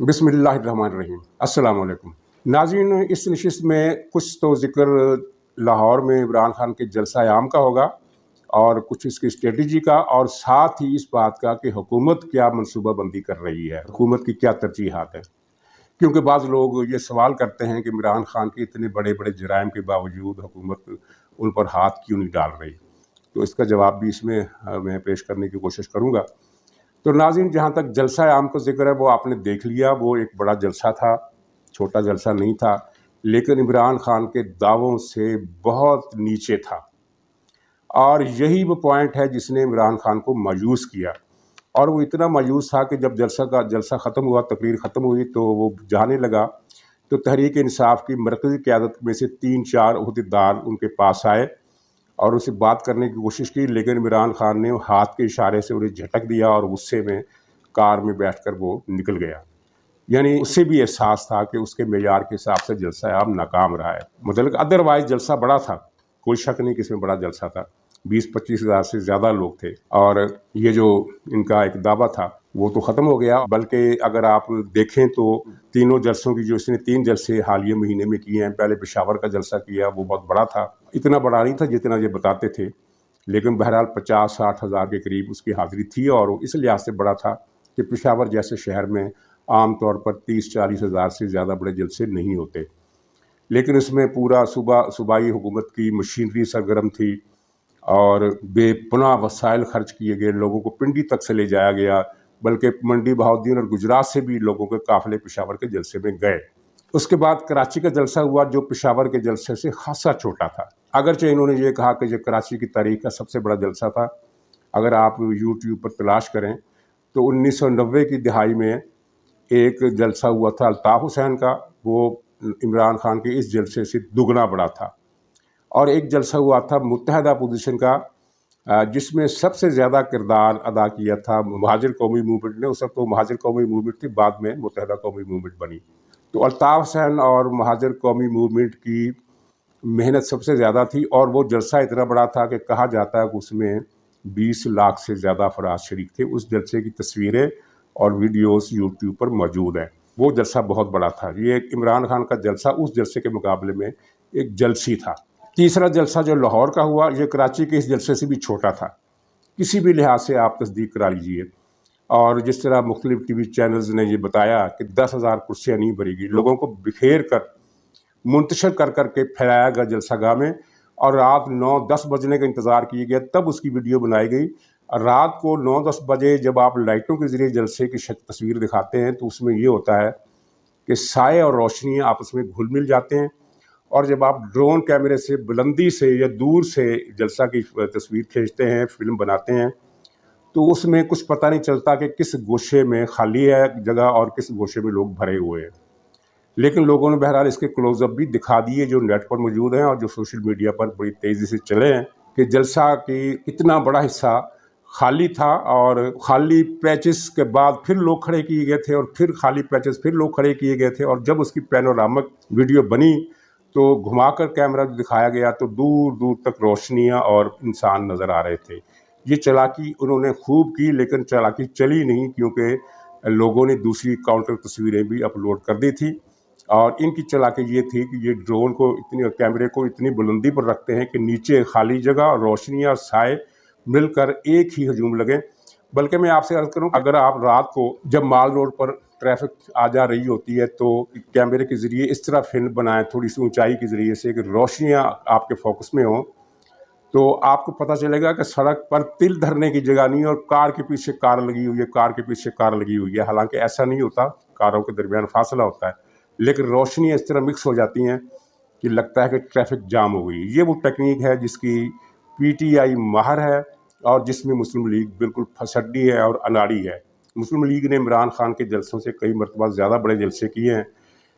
बिस्मिल्लाहिर्रहमानिर्रहीम। अस्सलाम वालेकुम। नाज़रीन, इस नशिस्त में कुछ तो ज़िक्र लाहौर में इमरान खान के जलसा-ए-आम का होगा और कुछ इसकी स्ट्रेटजी का, और साथ ही इस बात का कि हुकूमत क्या मनसूबाबंदी कर रही है, हुकूमत की क्या तरजीहात हैं। क्योंकि बाज़ लोग ये सवाल करते हैं कि इमरान खान के इतने बड़े बड़े जराइम के बावजूद हुकूमत उन पर हाथ क्यों नहीं डाल रही। तो इसका जवाब भी इसमें मैं पेश करने की कोशिश करूँगा। तो नाज़रीन, जहाँ तक जलसा आम का ज़िक्र है वो आपने देख लिया, वो एक बड़ा जलसा था, छोटा जलसा नहीं था, लेकिन इमरान खान के दावों से बहुत नीचे था। और यही वो पॉइंट है जिसने इमरान खान को मायूस किया। और वो इतना मायूस था कि जब जलसा ख़त्म हुआ, तकरीर ख़त्म हुई, तो वो जाने लगा तो तहरीक इंसाफ की मरकज़ी क़यादत में से 3-4 ओहदेदार उनके पास आए और उससे बात करने की कोशिश की, लेकिन इमरान खान ने हाथ के इशारे से उन्हें झटक दिया और गुस्से में कार में बैठकर वो निकल गया। यानी उससे भी एहसास था कि उसके मेयार के हिसाब से जलसा आम नाकाम रहा है। मतलब अदरवाइज जलसा बड़ा था, कोई शक नहीं कि इसमें बड़ा जलसा था। 20-25 हज़ार से ज़्यादा लोग थे और ये जो इनका एक दावा था वो तो ख़त्म हो गया। बल्कि अगर आप देखें तो तीनों जलसों की जो इसने 3 जलसे हालिया महीने में किए हैं, पहले पेशावर का जलसा किया, वो बहुत बड़ा था, इतना बड़ा नहीं था जितना ये बताते थे, लेकिन बहरहाल 50-60 हज़ार के करीब उसकी हाज़िरी थी और इस लिहाज से बड़ा था कि पेशावर जैसे शहर में आम तौर पर 30-40 हज़ार से ज़्यादा बड़े जलसे नहीं होते। लेकिन इसमें पूरा सूबाई हुकूमत की मशीनरी सरगर्म थी और बेपनाह वसाइल खर्च किए गए, लोगों को पिंडी तक से ले जाया गया, बल्कि मंडी बहाउद्दीन और गुजरात से भी लोगों के काफ़िले पेशावर के जलसे में गए। उसके बाद कराची का जलसा हुआ जो पेशावर के जलसे से खासा छोटा था। अगरचे इन्होंने ये कहा कि ये कराची की तारीख का सबसे बड़ा जलसा था। अगर आप यूट्यूब पर तलाश करें तो 1990 की दिहाई में एक जलसा हुआ था अल्ताफ़ हुसैन का, वो इमरान खान के इस जलसे से दुगना बड़ा था। और एक जलसा हुआ था मुत्तहदा अपोजिशन का, जिसमें सबसे ज़्यादा किरदार अदा किया था महाजिर कौमी मूवमेंट ने। उस वक्त तो महाजिर कौमी मूवमेंट थी, बाद में मुत्तहदा कौमी मूवमेंट बनी। तो अल्ताफ़ हुसैन और महाजिर कौमी मूवमेंट की मेहनत सबसे ज़्यादा थी और वो जलसा इतना बड़ा था कि कहा जाता है कि उसमें 20 लाख से ज़्यादा अफराद शरीक थे। उस जलसे की तस्वीरें और वीडियोस यूट्यूब पर मौजूद हैं। वो जलसा बहुत बड़ा था। ये इमरान खान का जलसा उस जलसे के मुकाबले में एक जलसी था। तीसरा जलसा जो लाहौर का हुआ, ये कराची के इस जलसे से भी छोटा था, किसी भी लिहाज से आप तस्दीक करा लीजिए। और जिस तरह मुख्तलिफ टीवी चैनल्स ने ये बताया कि 10,000 कुर्सियाँ नहीं भरेगी, लोगों को बिखेर कर मुंतशिर कर करके फैलाया गया जलसागाह में, और रात 9-10 बजने का इंतज़ार किया गया, तब उसकी वीडियो बनाई गई। और रात को 9-10 बजे जब आप लाइटों के ज़रिए जलसे की तस्वीर दिखाते हैं तो उसमें ये होता है कि साए और रोशनी आपस में घुल मिल जाते हैं, और जब आप ड्रोन कैमरे से बुलंदी से या दूर से जलसा की तस्वीर खींचते हैं, फिल्म बनाते हैं, तो उसमें कुछ पता नहीं चलता कि किस गोशे में खाली है जगह और किस गोशे में लोग भरे हुए हैं। लेकिन लोगों ने बहरहाल इसके क्लोजअप भी दिखा दिए जो नेट पर मौजूद हैं और जो सोशल मीडिया पर बड़ी तेज़ी से चले हैं, कि जलसा की कितना बड़ा हिस्सा खाली था और खाली पैचेस के बाद फिर लोग खड़े किए गए थे और फिर खाली पैचेस फिर लोग खड़े किए गए थे। और जब उसकी पैनोरामिक वीडियो बनी तो घुमाकर कैमरा दिखाया गया तो दूर दूर तक रोशनियां और इंसान नज़र आ रहे थे। ये चालाकी उन्होंने खूब की, लेकिन चालाकी चली नहीं, क्योंकि लोगों ने दूसरी काउंटर तस्वीरें भी अपलोड कर दी थी। और इनकी चालाकी ये थी कि ये ड्रोन को कैमरे को इतनी बुलंदी पर रखते हैं कि नीचे खाली जगह और रोशनी और साए मिलकर एक ही हजूम लगे। बल्कि मैं आपसे अर्ज़ करूं, अगर आप रात को जब माल रोड पर ट्रैफिक आ जा रही होती है तो कैमरे के ज़रिए इस तरह फिल्म बनाएं, थोड़ी सी ऊंचाई के ज़रिए से कि रोशनियां आपके फोकस में हों, तो आपको पता चलेगा कि सड़क पर तिल धरने की जगह नहीं और कार के पीछे कार लगी हुई है, कार के पीछे कार लगी हुई है। हालांकि ऐसा नहीं होता, कारों के दरमियान फासला होता है, लेकिन रोशनियाँ इस तरह मिक्स हो जाती हैं कि लगता है कि ट्रैफिक जाम हो गई। ये वो टेक्निक है जिसकी पीटीआई माहिर है और जिसमें मुस्लिम लीग बिल्कुल फसड्डी है और अनाड़ी है। मुस्लिम लीग ने इमरान खान के जलसों से कई मरतबा ज़्यादा बड़े जलसे किए हैं,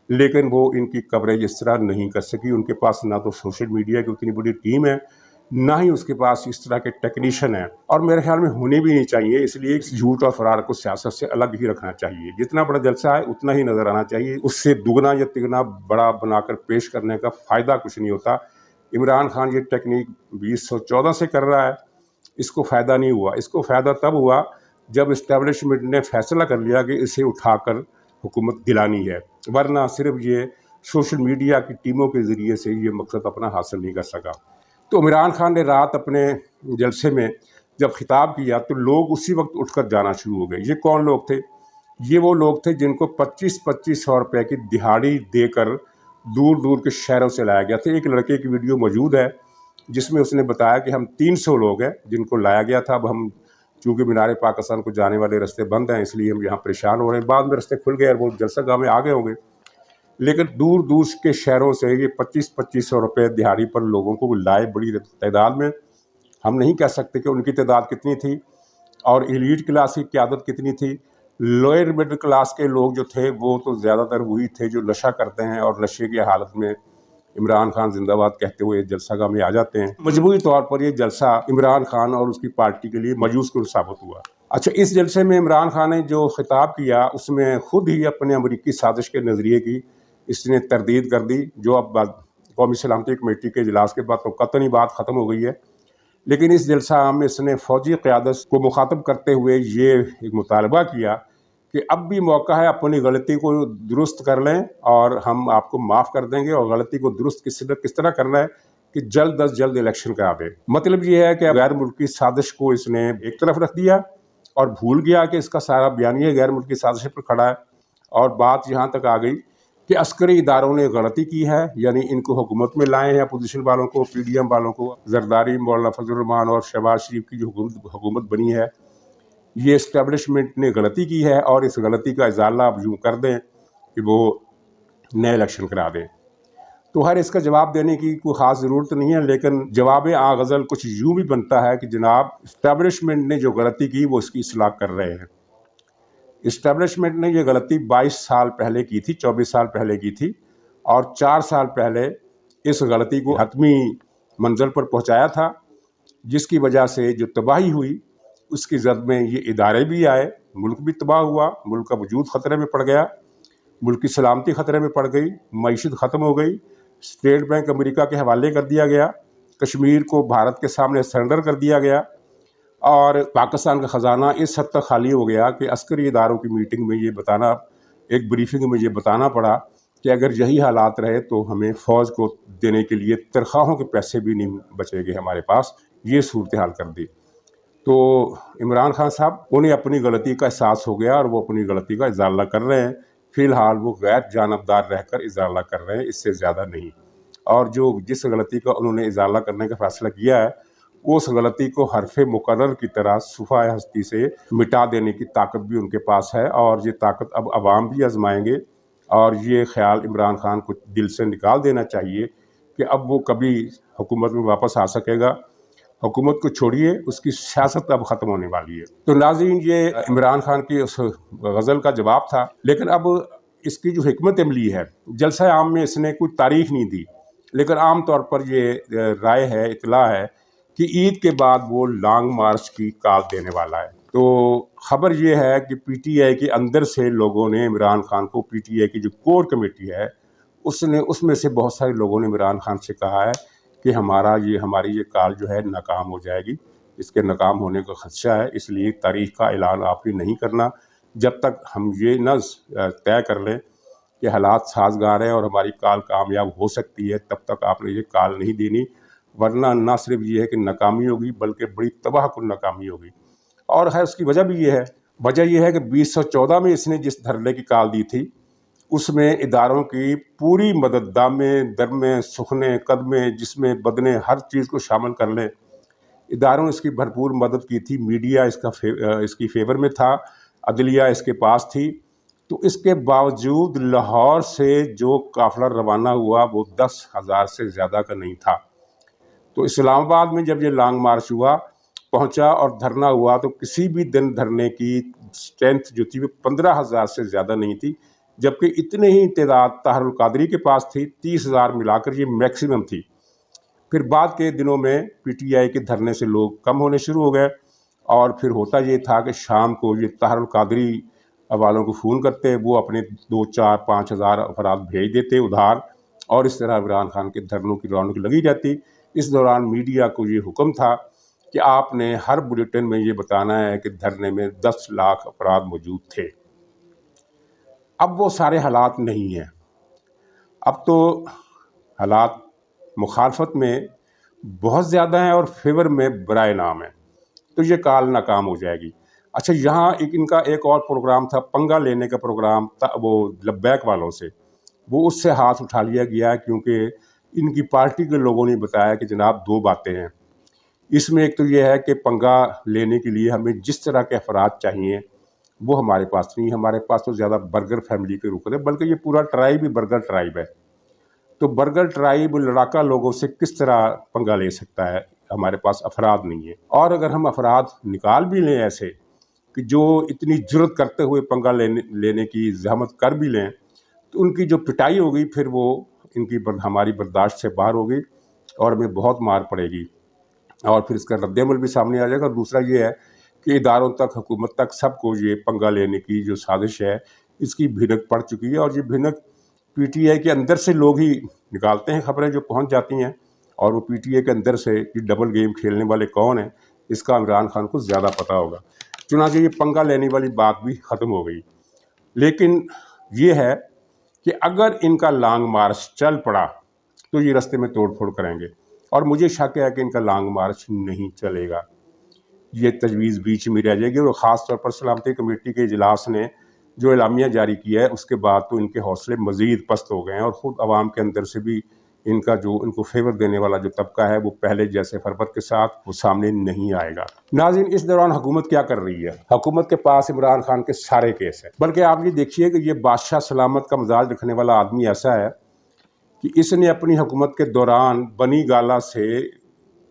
लेकिन वो इनकी कवरेज इस तरह नहीं कर सकी। उनके पास ना तो सोशल मीडिया की उतनी बड़ी टीम है, ना ही उसके पास इस तरह के टेक्नीशियन हैं, और मेरे ख्याल में होने भी नहीं चाहिए। इसलिए झूठ और फरार को सियासत से अलग ही रखना चाहिए। जितना बड़ा जलसा है उतना ही नज़र आना चाहिए, उससे दुगना या तिगना बड़ा बनाकर पेश करने का फ़ायदा कुछ नहीं होता। इमरान खान ये टेक्निक 2014 से कर रहा है, इसको फ़ायदा नहीं हुआ। इसको फ़ायदा तब हुआ जब इस्टेब्लिशमेंट ने फैसला कर लिया कि इसे उठाकर हुकूमत दिलानी है, वरना सिर्फ ये सोशल मीडिया की टीमों के ज़रिए से ये मकसद अपना हासिल नहीं कर सका। तो इमरान खान ने रात अपने जलसे में जब खिताब किया तो लोग उसी वक्त उठकर जाना शुरू हो गए। ये कौन लोग थे? ये वो लोग थे जिनको 25-2500 रुपये की दिहाड़ी देकर दूर दूर के शहरों से लाया गया था। एक लड़के की वीडियो मौजूद है जिसमें उसने बताया कि हम 300 लोग हैं जिनको लाया गया था। अब हम चूँकि मीनार पाकिस्तान को जाने वाले रास्ते बंद हैं इसलिए हम यहाँ परेशान हो रहे हैं। बाद में रास्ते खुल गए और वो जलसा गाह में आ गए होंगे, लेकिन दूर दूर के शहरों से ये 25-2500 रुपये दिहाड़ी पर लोगों को लाए बड़ी तादाद में। हम नहीं कह सकते कि उनकी तादाद कितनी थी और एलीट क्लास की क़यादत कितनी थी। लोअर मिडिल क्लास के लोग जो थे वो तो ज़्यादातर वही थे जो नशा करते हैं और नशे की हालत में इमरान खान जिंदाबाद कहते हुए जलसा गाह में आ जाते हैं। मजबूरी तौर पर ये जलसा इमरान खान और उसकी पार्टी के लिए मायूस कुन साबित हुआ। अच्छा, इस जलसे में इमरान खान ने जो खिताब किया उसमें खुद ही अपने अमरीकी साजिश के नज़रिए की इसने तरदीद कर दी, जो अब कौमी सलामती कमेटी के इजलास के बाद तो कतई बात ख़त्म हो गई है। लेकिन इस जलसा आम में इसने फ़ौजी क़यादत को मुखातब करते हुए ये एक मुतालबा किया कि अब भी मौका है, अपनी गलती को दुरुस्त कर लें और हम आपको माफ़ कर देंगे। और गलती को दुरुस्त किस तरह करना है कि जल्द अज जल्द इलेक्शन करा दें। मतलब ये है कि गैर मुल्की साजिश को इसने एक तरफ रख दिया और भूल गया कि इसका सारा बयानिया गैर मुल्की साजिश पर खड़ा है। और बात यहाँ तक आ गई कि अस्करी इदारों ने गलती की है, यानी इनको हुकूमत में लाए हैं अपोजिशन वालों को, PDM वालों को। जरदारी, मौलाना फजल रहमान और शहबाज शरीफ की जो हुकूमत बनी है, ये इस्टेब्लिशमेंट ने गलती की है और इस गलती का इजाला अब यूँ कर दें कि वो नए इलेक्शन करा दें। तो हर इसका जवाब देने की कोई ख़ास ज़रूरत नहीं है, लेकिन जवाब आ गज़ल कुछ यूँ भी बनता है कि जनाब इस्टेब्लिशमेंट ने जो गलती की वो इसकी इस्लाह कर रहे हैं। इस्टेब्लिशमेंट ने ये गलती 22 साल पहले की थी, 24 साल पहले की थी और 4 साल पहले इस गलती को हतमी मंजिल पर पहुंचाया था, जिसकी वजह से जो तबाही हुई उसकी जद में ये इदारे भी आए, मुल्क भी तबाह हुआ, मुल्क का वजूद ख़तरे में पड़ गया, मुल्क की सलामती ख़तरे में पड़ गई, मईशत ख़त्म हो गई, स्टेट बैंक अमेरिका के हवाले कर दिया गया, कश्मीर को भारत के सामने सरेंडर कर दिया गया और पाकिस्तान का ख़जाना इस हद तक खाली हो गया कि अस्करी इदारों की मीटिंग में ये बताना, एक ब्रीफिंग में ये बताना पड़ा कि अगर यही हालात रहे तो हमें फ़ौज को देने के लिए तनख्वाहों के पैसे भी नहीं बचेंगे हमारे पास। ये सूरत हाल कर दी। तो इमरान खान साहब, उन्हें अपनी गलती का एहसास हो गया और वो अपनी गलती का इजाला कर रहे हैं। फ़िलहाल वो गैर जानबदार रहकर इजाला कर रहे हैं, इससे ज़्यादा नहीं। और जो जिस गलती का उन्होंने इजाला करने का फ़ैसला किया है उस गलती को हरफ़े मुकर्रर की तरह सुफ़ाए हस्ती से मिटा देने की ताकत भी उनके पास है और ये ताकत अब अवाम भी आजमाएंगे। और ये ख्याल इमरान खान को दिल से निकाल देना चाहिए कि अब वो कभी हुकूमत में वापस आ सकेगा। हुकूमत को छोड़िए, उसकी सियासत अब ख़त्म होने वाली है। तो नाज़रीन, ये इमरान खान की उस गज़ल का जवाब था। लेकिन अब इसकी जो हिकमत अमली है, जलसा आम में इसने कोई तारीख नहीं दी, लेकिन आम तौर पर ये राय है, इतला है कि ईद के बाद वो लॉन्ग मार्च की कॉल देने वाला है। तो ख़बर ये है कि PTI के अंदर से लोगों ने इमरान खान को, PTI की जो कोर कमेटी है उसमें से बहुत सारे लोगों ने इमरान खान से कहा है कि हमारी ये कॉल जो है नाकाम हो जाएगी, इसके नाकाम होने का खदशा है, इसलिए तारीख़ का ऐलान आपने नहीं करना जब तक हम ये न तय कर लें कि हालात साजगार हैं और हमारी कॉल कामयाब हो सकती है, तब तक आपने ये कॉल नहीं देनी, वरना ना सिर्फ ये है कि नाकामी होगी बल्कि बड़ी तबाहकुन नाकामी होगी। और है उसकी वजह भी ये है, कि 2014 में इसने जिस धरने की कॉल दी थी उसमें इदारों की पूरी मदद, दामे दरमे सुखने कदमे जिसमें बदने हर चीज़ को शामिल कर लें, इदारों ने इसकी भरपूर मदद की थी। मीडिया इसकी फेवर में था, अदलिया इसके पास थी। तो इसके बावजूद लाहौर से जो काफ़िला रवाना हुआ वो 10,000 से ज़्यादा का नहीं था। तो इस्लामाबाद में जब ये लॉन्ग मार्च पहुंचा और धरना हुआ तो किसी भी दिन धरने की स्ट्रेंथ जो थी वो 15,000 से ज़्यादा नहीं थी, जबकि इतने ही तादाद ताहरुल कादरी के पास थी, 30,000 मिलाकर ये मैक्सिमम थी। फिर बाद के दिनों में PTI के धरने से लोग कम होने शुरू हो गए और फिर होता ये था कि शाम को ये ताहरुल कादरी वालों को फ़ोन करते, वो अपने 2, 4, 5,000 अफराद भेज देते उधार और इस तरह इमरान खान के धरनों की रौनक लगी जाती। इस दौरान मीडिया को ये हुक्म था कि आपने हर बुलेटिन में ये बताना है कि धरने में 10 लाख अफराद मौजूद थे। اب وہ سارے حالات نہیں ہیں. اب تو حالات مخالفت میں بہت زیادہ ہیں اور فیور میں برائے نام ہیں. تو یہ کال ناکام ہو جائے گی. اچھا، یہاں ان کا ایک اور پروگرام تھا، پنگا لینے کا پروگرام تھا وہ لبیک والوں سے. وہ اس سے ہاتھ اٹھا لیا گیا کیونکہ ان کی پارٹی کے لوگوں نے بتایا کہ جناب 2 باتیں ہیں. اس میں ایک تو یہ ہے کہ پنگا لینے کے لیے ہمیں جس طرح کے افراد چاہیے وہ ہمارے پاس نہیں. ہمارے پاس تو زیادہ برگر فیملی کے رک ہے، بلکہ یہ پورا ٹرائب ہی برگر ٹرائب ہے. تو برگر ٹرائب لڑاکا لوگوں سے کس طرح پنگا لے سکتا ہے؟ ہمارے پاس افراد نہیں ہے. اور اگر ہم افراد نکال بھی لیں ایسے کہ جو اتنی جرت کرتے ہوئے پنگا لینے کی زحمت کر بھی لیں، تو ان کی جو پٹائی ہوگی پھر وہ ہماری برداشت سے باہر ہوگی اور ہمیں بہت مار پڑے گی، اور پھر اس کا رد عمل بھی سامنے آ جائے گا. اور دوسرا یہ ہے کہ اداروں تک، حکومت تک، سب کو یہ پنگا لینے کی جو سازش ہے اس کی بھنک پڑ چکی ہے. اور یہ بھنک پی ٹی آئی کے اندر سے لوگ ہی نکالتے ہیں، خبریں جو پہنچ جاتی ہیں، اور وہ پی ٹی آئی کے اندر سے یہ ڈبل گیم کھیلنے والے کون ہیں اس کا عمران خان کو زیادہ پتہ ہوگا. چنانچہ یہ پنگا لینے والی بات بھی ختم ہو گئی. لیکن یہ ہے کہ اگر ان کا لانگ مارچ چل پڑا تو یہ رستے میں توڑ پھوڑ کریں گے، اور مجھے شک ہے کہ ان کا لانگ مارچ نہیں چلے گا. یہ تجویز بیچ میں رہ جائے گی. اور خاص طور پر سلامتی کمیٹی کے اجلاس نے جو اعلامیہ جاری کیا ہے اس کے بعد تو ان کے حوصلے مزید پست ہو گئے ہیں، اور خود عوام کے اندر سے بھی ان کو فیور دینے والا جو طبقہ ہے وہ پہلے جیسے فربت کے ساتھ وہ سامنے نہیں آئے گا. ناظرین، اس دوران حکومت کیا کر رہی ہے؟ حکومت کے پاس عمران خان کے سارے کیس ہیں. بلکہ آپ یہ دیکھیے کہ یہ بادشاہ سلامت کا مزاج رکھنے والا آدمی ایسا ہے کہ اس نے اپنی حکومت کے دوران بنی گالا سے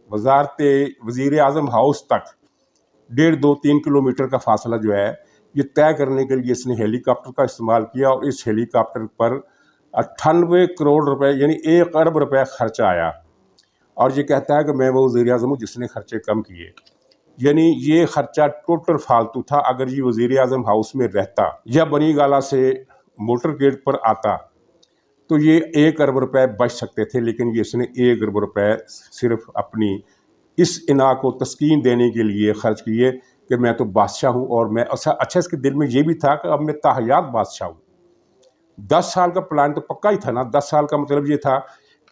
وزیر اعظم ہاؤس تک 1.5-2-3 کلومیٹر کا فاصلہ جو ہے یہ طے کرنے کے لیے اس نے ہیلی کاپٹر کا استعمال کیا، اور اس ہیلی کاپٹر پر 98 کروڑ روپے یعنی 1 ارب روپے خرچہ آیا. اور یہ کہتا ہے کہ میں وہ وزیر اعظم ہوں جس نے خرچے کم کیے. یعنی یہ خرچہ ٹوٹل فالتو تھا. اگر یہ وزیر اعظم ہاؤس میں رہتا یا بنی گالا سے موٹر گیٹ پر آتا تو یہ 1 ارب روپے بچ سکتے تھے. لیکن یہ اس نے 1 ارب روپے صرف اپنی اس انا کو تسکین دینے کے لیے خرچ کیے کہ میں تو بادشاہ ہوں. اور میں اچھا اس کے دل میں یہ بھی تھا کہ اب میں تاحیات بادشاہ ہوں. 10 سال کا پلان تو پکا ہی تھا نا. 10 سال کا مطلب یہ تھا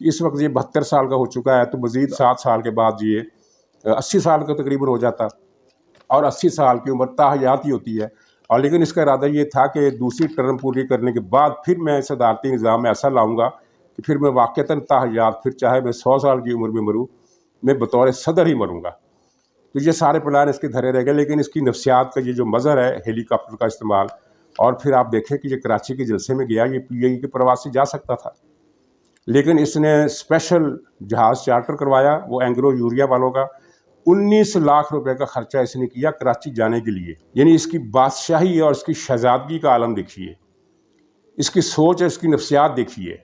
کہ اس وقت یہ 72 سال کا ہو چکا ہے، تو مزید 7 سال کے بعد یہ 80 سال کا تقریباً ہو جاتا، اور 80 سال کی عمر تاحیات ہی ہوتی ہے. اور لیکن اس کا ارادہ یہ تھا کہ دوسری ٹرم پوری کرنے کے بعد پھر میں صدارتی نظام میں ایسا لاؤں گا کہ پھر میں واقعتاً تاحیات، پھر چاہے میں 100 سال کی عمر میں مروں، میں بطور صدر ہی مروں گا. تو یہ سارے پلان اس کے دھرے رہ گئے. لیکن اس کی نفسیات کا یہ جو مظہر ہے ہیلی کاپٹر کا استعمال، اور پھر آپ دیکھیں کہ یہ کراچی کے جلسے میں گیا، یہ پی آئی کے پرواز سے جا سکتا تھا، لیکن اس نے اسپیشل جہاز چارٹر کروایا وہ اینگرو یوریا والوں کا. 19 لاکھ روپے کا خرچہ اس نے کیا کراچی جانے کے لیے. یعنی اس کی بادشاہی اور اس کی شہزادگی کا عالم دیکھیے، اس کی سوچ اور اس کی نفسیات دیکھیے.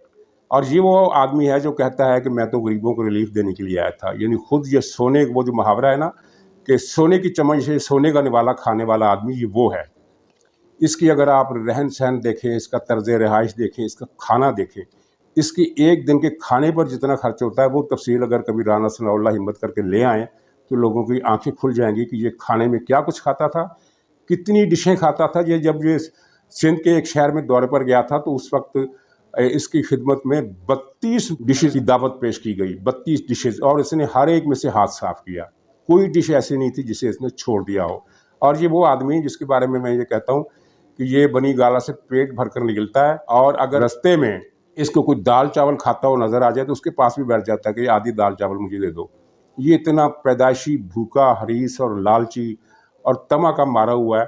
اور یہ وہ آدمی ہے جو کہتا ہے کہ میں تو غریبوں کو ریلیف دینے کے لیے آیا تھا. یعنی خود یہ سونے، وہ جو محاورہ ہے نا کہ سونے کی چمچ سے سونے کا نوالا کھانے والا آدمی، یہ وہ ہے. اس کی اگر آپ رہن سہن دیکھیں، اس کا طرز رہائش دیکھیں، اس کا کھانا دیکھیں، اس کی ایک دن کے کھانے پر جتنا خرچ ہوتا ہے وہ تفصیل اگر کبھی رانا ثناء اللہ ہمت کر کے لے آئیں تو لوگوں کی آنکھیں کھل جائیں گی کہ یہ کھانے میں کیا کچھ کھاتا تھا، کتنی ڈشیں کھاتا تھا. یہ جب یہ سندھ کے ایک شہر میں دورے پر گیا تھا تو اس وقت اس کی خدمت میں 32 ڈشز کی دعوت پیش کی گئی، 32 ڈشز، اور اس نے ہر ایک میں سے ہاتھ صاف کیا. کوئی ڈش ایسی نہیں تھی جسے اس نے چھوڑ دیا ہو. اور یہ وہ آدمی جس کے بارے میں یہ کہتا ہوں کہ یہ بنی گالا سے پیٹ بھر کر نکلتا ہے، اور اگر رستے میں اس کو کوئی دال چاول کھاتا ہو نظر آ جائے تو اس کے پاس بھی بیٹھ جاتا ہے کہ یہ آدھی دال چاول مجھے دے دو. یہ اتنا پیدائشی بھوکا، حریص اور لالچی اور طمع کا مارا ہوا ہے.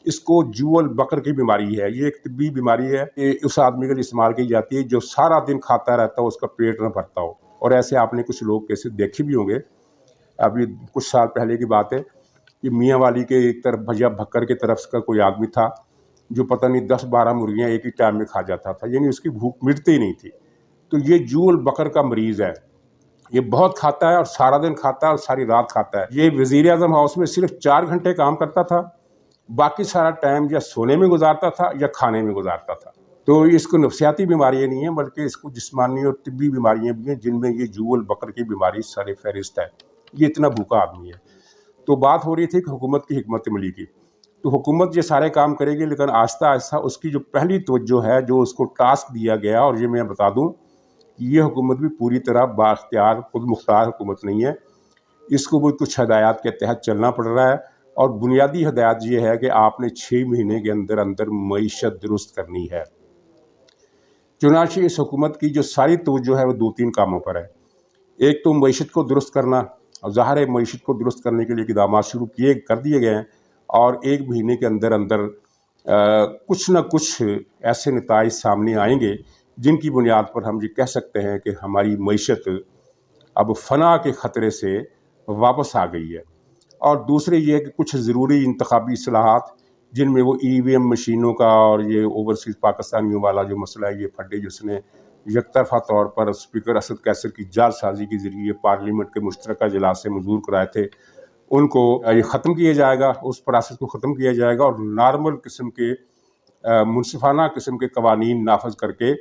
اس کو جول بکر کی بیماری ہے. یہ ایک طبی بیماری ہے کہ اس آدمی کے لیے استعمال کی جاتی ہے جو سارا دن کھاتا رہتا ہو، اس کا پیٹ نہ بھرتا ہو. اور ایسے آپ نے کچھ لوگ کیسے دیکھے بھی ہوں گے. ابھی کچھ سال پہلے کی بات ہے کہ میاں والی کے ایک طرف بھیا بھکر کی طرف کا کوئی آدمی تھا جو پتہ نہیں 10-12 مرغیاں ایک ہی ٹائم میں کھا جاتا تھا. یعنی اس کی بھوک مٹتی ہی نہیں تھی. تو یہ جول بکر کا مریض ہے. یہ بہت کھاتا ہے اور سارا دن کھاتا ہے اور ساری رات کھاتا ہے. یہ وزیر اعظم ہاؤس میں صرف 4 گھنٹے کام کرتا تھا، باقی سارا ٹائم یا سونے میں گزارتا تھا یا کھانے میں گزارتا تھا. تو اس کو نفسیاتی بیماریاں نہیں ہیں بلکہ اس کو جسمانی اور طبی بیماریاں بھی ہیں جن میں یہ جول بکر کی بیماری سر فہرست ہے. یہ اتنا بھوکا آدمی ہے. تو بات ہو رہی تھی کہ حکومت کی حکمت عملی کی. تو हुकूमत ये सारे काम करेगी, लेकिन आहिस्ता आहिस्ता उसकी जो पहली तवज्जो है, जो उसको टास्क दिया गया, और ये मैं बता दूं कि ये हुकूमत भी पूरी तरह बाख्तियार खुद मुख्तार हुकूमत नहीं है। इसको भी कुछ हदायत के तहत चलना पड़ रहा है, और बुनियादी हदायत ये है कि आपने 6 महीने के अंदर अंदर मईशत दुरुस्त करनी है। चुनांचे इस हुकूमत की जो सारी तवज्जो है वो 2-3 कामों पर है। एक तो मईशत को दुरुस्त करना, और ज़ाहिर है मईशत को दुरुस्त करने के लिए इक़दामात शुरू कर दिए गए हैं, और 1 महीने के अंदर अंदर कुछ न कुछ ऐसे नताइज सामने आएंगे जिनकी बुनियाद पर हम ये कह सकते हैं कि हमारी मईशत अब फना के ख़तरे से वापस आ गई है। और दूसरे ये है कि कुछ ज़रूरी इंतखाबी इस्लाहात, जिनमें वो EVM मशीनों का और ये ओवरसीज़ पाकिस्तानियों वाला जो मसला है, ये फंडे जिसने यकतरफा तौर पर स्पीकर असद कैसर की जालसाजी के ज़रिए पार्लियामेंट के मुश्तरका इजलास से मंजूर कराए थे, उनको ये ख़त्म किया जाएगा, उस प्रोसेस को ख़त्म किया जाएगा, और नॉर्मल किस्म के मुनसिफाना किस्म के कवानीन नाफज करके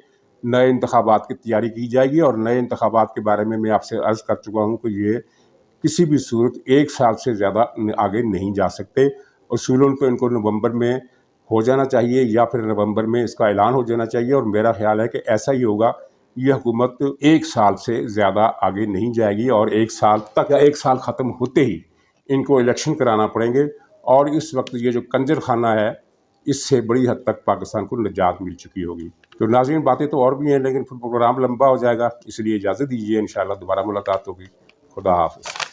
नए इंतखाबात की तैयारी की जाएगी। और नए इंतखाबात के बारे में मैं आपसे अर्ज़ कर चुका हूँ कि ये किसी भी सूरत 1 साल से ज़्यादा आगे नहीं जा सकते। उसूलन तो इनको नवंबर में हो जाना चाहिए, या फिर नवंबर में इसका ऐलान हो जाना चाहिए, और मेरा ख्याल है कि ऐसा ही होगा। ये हुकूमत 1 साल से ज़्यादा आगे नहीं जाएगी, और 1 साल तक या 1 साल ख़त्म होते ही इनको इलेक्शन कराना पड़ेंगे। और इस वक्त ये जो कंजर खाना है, इससे बड़ी हद तक पाकिस्तान को निजात मिल चुकी होगी। तो नाज़रीन, बातें तो और भी हैं, लेकिन फिर प्रोग्राम लंबा हो जाएगा, इसलिए इजाज़त दीजिए। इंशाअल्लाह दोबारा मुलाकात होगी। खुदा हाफ़िज़।